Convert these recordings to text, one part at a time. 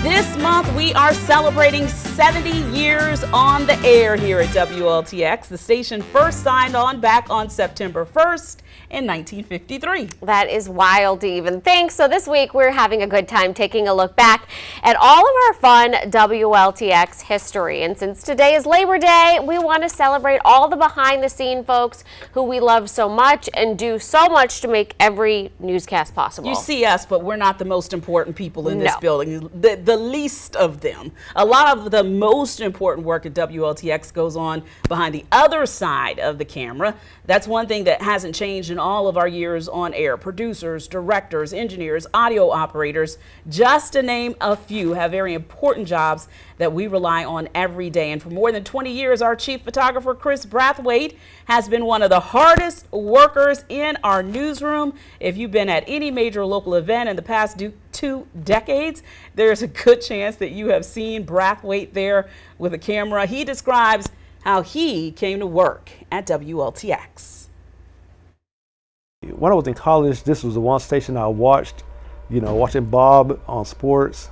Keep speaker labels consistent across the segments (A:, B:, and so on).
A: This month we are celebrating 70 years on the air here at WLTX. The station first signed on back on September 1st in 1953.
B: That is wild to even think. So this week we're having a good time taking a look back at all of our fun WLTX history. And since today is Labor Day, we want to celebrate all the behind the scene folks who we love so much and do so much to make every newscast possible.
A: You see us, but we're not the most important people in this building, the least of them. A lot of the most important work at WLTX goes on behind the other side of the camera. That's one thing that hasn't changed in all of our years on air. Producers, directors, engineers, audio operators, just to name a few, have very important jobs that we rely on every day. And for more than 20 years, our chief photographer, Chris Brathwaite, has been one of the hardest workers in our newsroom. If you've been at any major local event in the past 2 decades, there's a good chance that you have seen Brathwaite there with a camera. He describes how he came to work at WLTX.
C: When I was in college, this was the one station I watched, watching Bob on sports,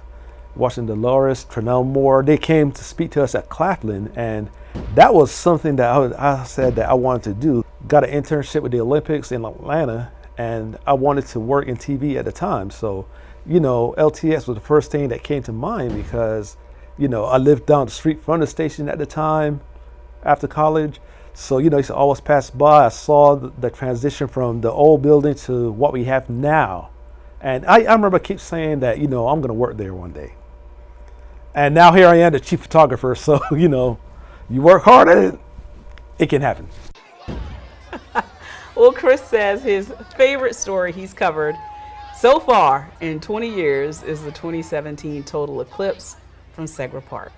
C: watching Dolores, Trenell Moore. They came to speak to us at Claflin, and that was something that I said that I wanted to do. Got an internship with the Olympics in Atlanta, and I wanted to work in TV at the time. So, LTX was the first thing that came to mind because, I lived down the street from the station at the time after college. So, I used to always pass by. I saw the transition from the old building to what we have now. And I remember keep saying that, I'm going to work there one day. And now here I am, the chief photographer. So, you work hard at it, it can happen.
A: Well, Chris says his favorite story he's covered so far in 20 years is the 2017 total eclipse from Segra Park.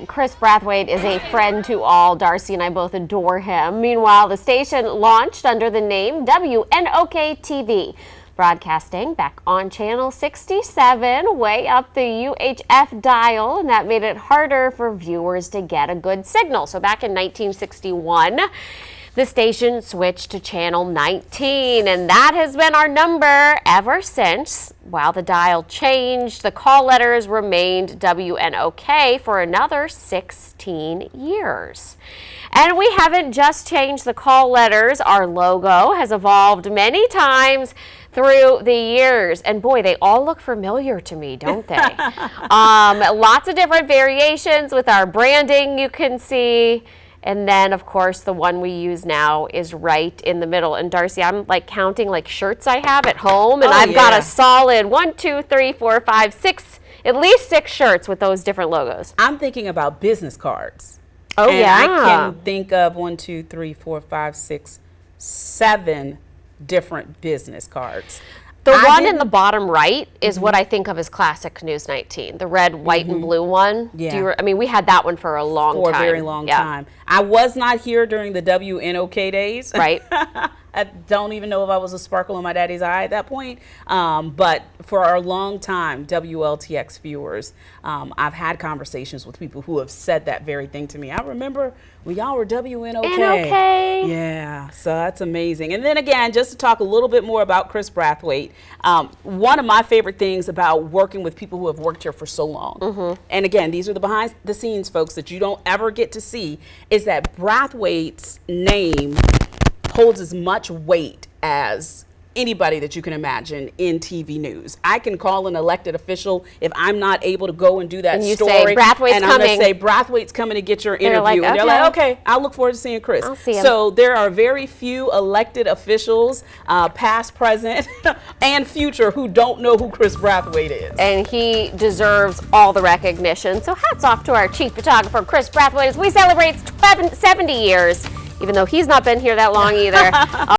B: Chris Brathwaite is a friend to all. Darcy and I both adore him. Meanwhile, the station launched under the name WNOK TV, broadcasting back on channel 67, way up the UHF dial, and that made it harder for viewers to get a good signal. So back in 1961, the station switched to channel 19, and that has been our number ever since. While the dial changed, the call letters remained WNOK for another 16 years. And we haven't just changed the call letters. Our logo has evolved many times through the years, and boy, they all look familiar to me, don't they? Lots of different variations with our branding, you can see. And then, of course, the one we use now is right in the middle. And Darcy, I'm counting shirts I have at home, and I've got a solid 1, 2, 3, 4, 5, 6, at least 6 shirts with those different logos.
A: I'm thinking about business cards.
B: Oh,
A: and
B: yeah.
A: I can think of 1, 2, 3, 4, 5, 6, 7 different business cards.
B: The one in the bottom right is what I think of as classic News 19, the red, white, and blue one.
A: Yeah.
B: We had that one for a long time.
A: For a very long time. I was not here during the WNOK days.
B: Right.
A: I don't even know if I was a sparkle in my daddy's eye at that point. But for our long time WLTX viewers, I've had conversations with people who have said that very thing to me. I remember when y'all were WNOK.
B: NOK.
A: Yeah, so that's amazing. And then again, just to talk a little bit more about Chris Brathwaite, one of my favorite things about working with people who have worked here for so long, and again, these are the behind the scenes folks that you don't ever get to see, is that Brathwaite's name holds as much weight as anybody that you can imagine in TV news. I can call an elected official if I'm not able to go and do that
B: and you
A: story.
B: Say, Brathwaite's
A: and
B: coming.
A: I'm going to say, Brathwaite's coming to get your interview. And they're like, okay, I'll look forward to seeing Chris.
B: I'll see him.
A: So there are very few elected officials, past, present, and future, who don't know who Chris Brathwaite is.
B: And he deserves all the recognition. So hats off to our chief photographer, Chris Brathwaite, as we celebrate 70 years, even though he's not been here that long either.